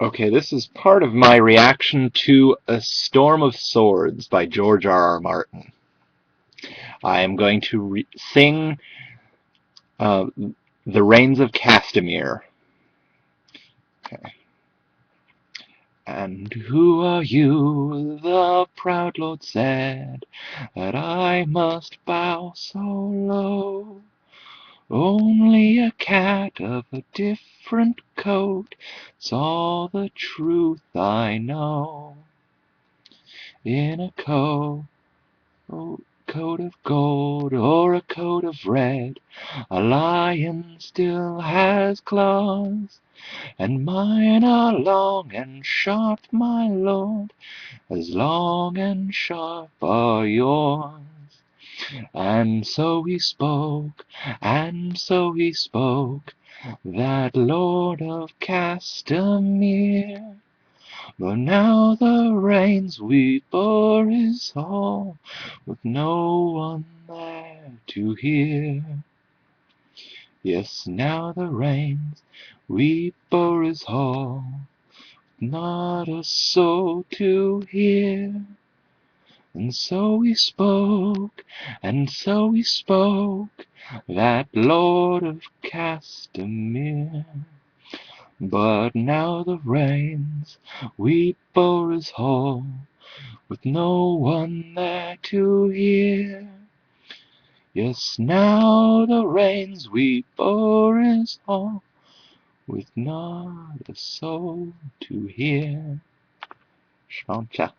Okay, this is part of my reaction to A Storm of Swords by George R. R. Martin. I am going to sing uh, The Rains of Castamere. Okay. And who are you, the proud lord said, that I must bow so low? Only a cat of a different coat, it's all the truth I know. In a coat of gold or a coat of red, a lion still has claws, and mine are long and sharp, my lord, as long and sharp are yours. And so he spoke, and so he spoke, that lord of Castamere. But now the rains weep o'er his hall, with no one there to hear. Yes, now the rains weep o'er his hall, not a soul to hear. And so he spoke, and so he spoke, that lord of Castamere. But now the rains weep o'er his hall, with no one there to hear. Yes, now the rains weep o'er his hall, with not a soul to hear. Sláinte.